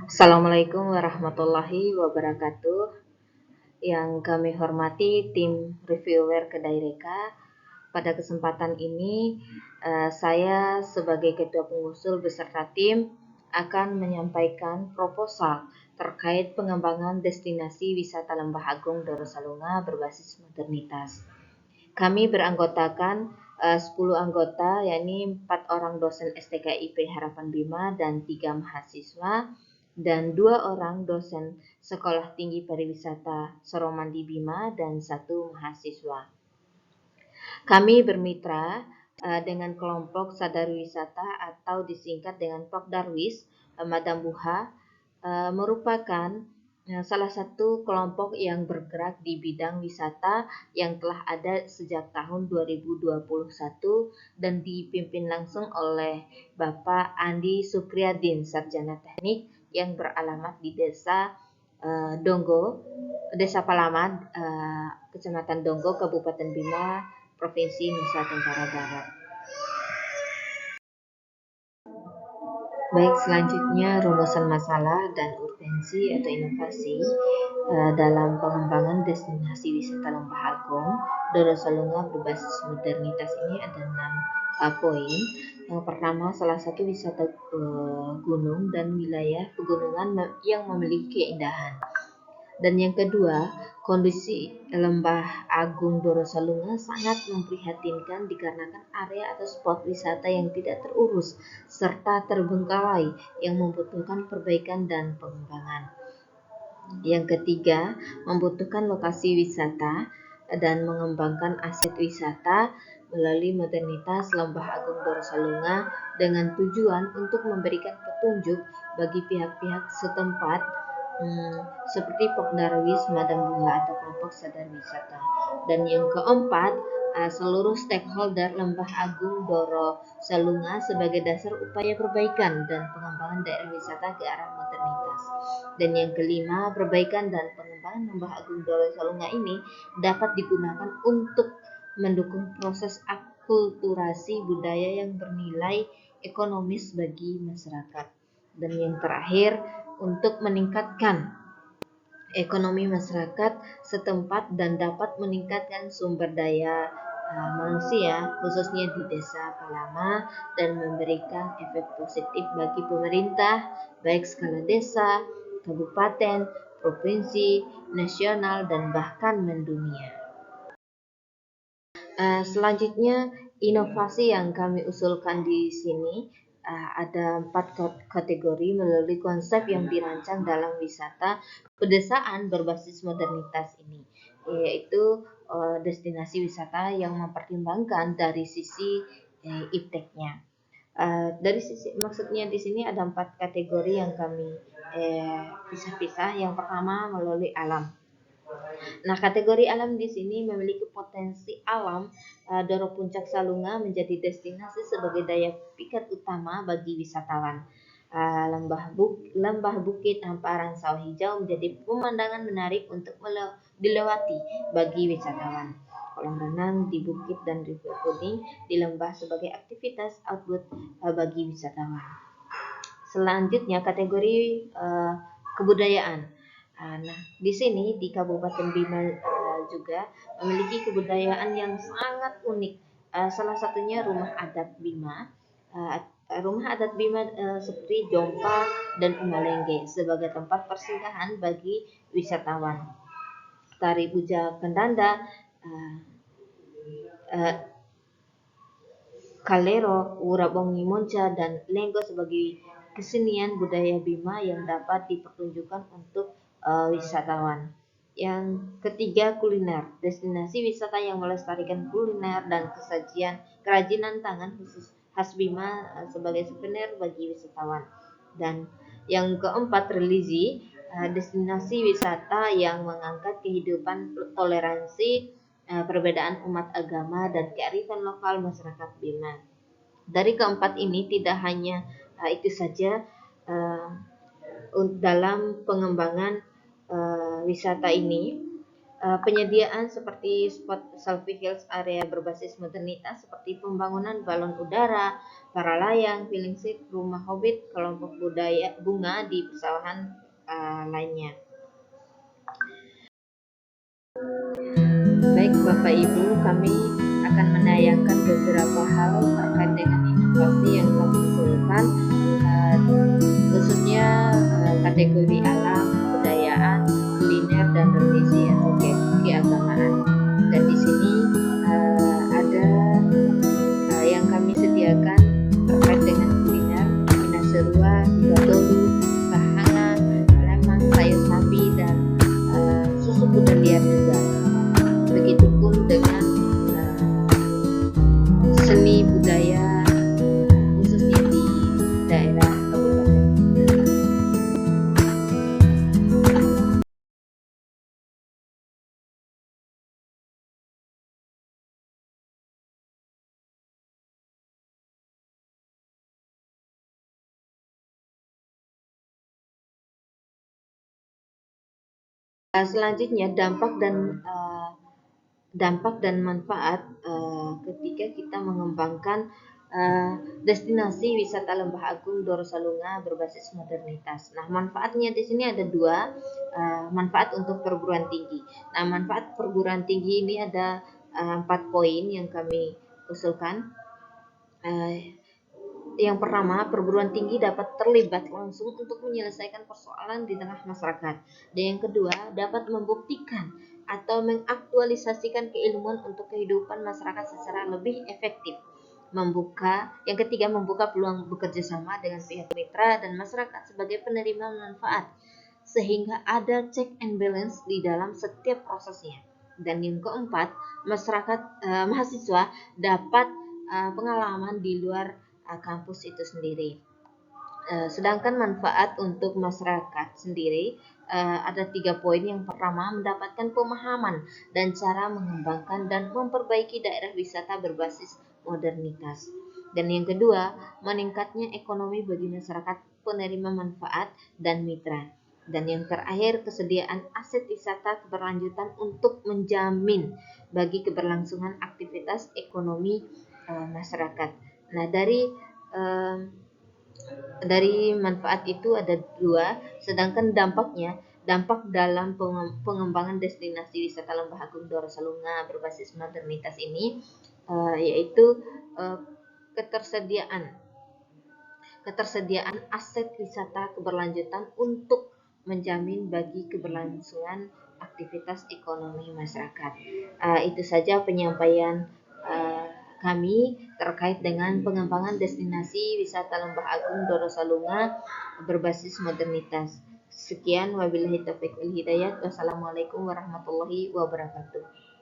Assalamualaikum warahmatullahi wabarakatuh. Yang kami hormati tim reviewer Kedai Reka. Pada kesempatan ini, saya sebagai ketua pengusul beserta tim akan menyampaikan proposal terkait pengembangan destinasi wisata Lembah Agung Dorosalunga berbasis modernitas. Kami beranggotakan 10 anggota, yakni 4 orang dosen STKIP Harapan Bima dan 3 mahasiswa, dan 2 orang dosen Sekolah Tinggi Pariwisata Soromandi Bima dan 1 mahasiswa. Kami bermitra dengan kelompok Sadar Wisata atau disingkat dengan Pokdarwis Madam Buha, merupakan salah satu kelompok yang bergerak di bidang wisata yang telah ada sejak tahun 2021 dan dipimpin langsung oleh Bapak Andi Sukriyadin, Sarjana Teknik yang beralamat di Desa Donggo, Desa Palaman, Kecamatan Donggo, Kabupaten Bima, Provinsi Nusa Tenggara Barat. Baik, selanjutnya rumusan masalah dan urgensi atau inovasi dalam pengembangan destinasi wisata Lembah Agung Dorosalunga berbasis modernitas ini ada 6 poin. Yang pertama, salah satu wisata gunung dan wilayah pegunungan yang memiliki keindahan. Dan yang kedua, kondisi Lembah Agung Dorosalunga sangat memprihatinkan dikarenakan area atau spot wisata yang tidak terurus serta terbengkalai yang membutuhkan perbaikan dan pengembangan. Yang ketiga, membutuhkan lokasi wisata dan mengembangkan aset wisata melalui modernitas Lembah Agung Dorosalunga dengan tujuan untuk memberikan petunjuk bagi pihak-pihak setempat seperti Pokdarwis Madam Buha atau kelompok sadar wisata. Dan yang keempat, seluruh stakeholder Lembah Agung Dorosalunga sebagai dasar upaya perbaikan dan pengembangan daerah wisata ke arah modernitas. Dan yang kelima, perbaikan dan pengembangan Lembah Agung Dorosalunga ini dapat digunakan untuk mendukung proses akulturasi budaya yang bernilai ekonomis bagi masyarakat. Dan yang terakhir, untuk meningkatkan ekonomi masyarakat setempat dan dapat meningkatkan sumber daya manusia khususnya di Desa Palama dan memberikan efek positif bagi pemerintah baik skala desa, kabupaten, provinsi, nasional dan bahkan mendunia. Selanjutnya, inovasi yang kami usulkan di sini ada 4 kategori melalui konsep yang dirancang dalam wisata pedesaan berbasis modernitas ini, yaitu destinasi wisata yang mempertimbangkan dari sisi ipteknya. Dari sisi maksudnya di sini ada 4 kategori yang kami pisah-pisah. Yang pertama melalui alam. Nah, kategori alam di sini memiliki potensi alam. Doro Puncak Salunga menjadi destinasi sebagai daya pikat utama bagi wisatawan. Lembah Bukit Hamparan Sawah Hijau menjadi pemandangan menarik untuk dilewati bagi wisatawan. Kolam renang di bukit dan river kuning di lembah sebagai aktivitas outbound bagi wisatawan. Selanjutnya kategori kebudayaan. Nah, di sini di Kabupaten Bima juga memiliki kebudayaan yang sangat unik. Salah satunya rumah adat Bima. Rumah adat Bima seperti Jompa dan Umalenge sebagai tempat persinggahan bagi wisatawan. Tari Puja Kendanda, Kalero, Wurabongi Monca, dan Lenggo sebagai kesenian budaya Bima yang dapat dipertunjukkan untuk wisatawan. Yang ketiga, kuliner. Destinasi wisata yang melestarikan kuliner dan kerajinan tangan khusus khas Bima sebagai souvenir bagi wisatawan. Dan yang keempat, religi. Destinasi wisata yang mengangkat kehidupan toleransi, perbedaan umat agama dan kearifan lokal masyarakat Bima. Dari keempat ini tidak hanya itu saja, dalam pengembangan wisata ini Penyediaan seperti spot selfie hills, area berbasis modernitas seperti pembangunan balon udara, para layang, feeling seat, rumah hobbit, kelompok budaya bunga di pesawahan lainnya. Baik Bapak Ibu, kami akan menayangkan beberapa hal terkait dengan inovasi yang kami usulkan, khususnya kategori alam, kebudayaan, kuliner, dan tradisi atau keagamaan. Dan di sini ada yang kami sediakan terkait dengan kuliner, Minaserua, Gadolu, Bahana, Lemang, sayur sapi, dan susu kuda liar juga. Begitupun dengan seni budaya khususnya di daerah kabupaten. Selanjutnya dampak dan manfaat ketika kita mengembangkan destinasi wisata Lembah Agung Dorosalunga berbasis modernitas. Nah, manfaatnya di sini ada dua, manfaat untuk perguruan tinggi. Nah, manfaat perguruan tinggi ini ada 4 poin yang kami usulkan. Yang pertama, perguruan tinggi dapat terlibat langsung untuk menyelesaikan persoalan di tengah masyarakat. Dan yang kedua, dapat membuktikan atau mengaktualisasikan keilmuan untuk kehidupan masyarakat secara lebih efektif. Yang ketiga, membuka peluang bekerja sama dengan pihak mitra dan masyarakat sebagai penerima manfaat, sehingga ada check and balance di dalam setiap prosesnya. Dan yang keempat, mahasiswa dapat pengalaman di luar kampus itu sendiri. Sedangkan manfaat untuk masyarakat sendiri ada 3 poin. Yang pertama, mendapatkan pemahaman dan cara mengembangkan dan memperbaiki daerah wisata berbasis modernitas. Dan yang kedua, meningkatnya ekonomi bagi masyarakat penerima manfaat dan mitra. Dan yang terakhir, kesediaan aset wisata keberlanjutan untuk menjamin bagi keberlangsungan aktivitas ekonomi masyarakat. Nah, dari manfaat itu ada dua, sedangkan dampak dalam pengembangan destinasi wisata Lembah Agung Dorosalunga berbasis modernitas ini yaitu ketersediaan aset wisata keberlanjutan untuk menjamin bagi keberlangsungan aktivitas ekonomi masyarakat. Itu saja penyampaian kami terkait dengan pengembangan destinasi wisata Lembah Agung Dorosalunga berbasis modernitas. Sekian, wabillahi taufiq wal hidayah. Wassalamualaikum warahmatullahi wabarakatuh.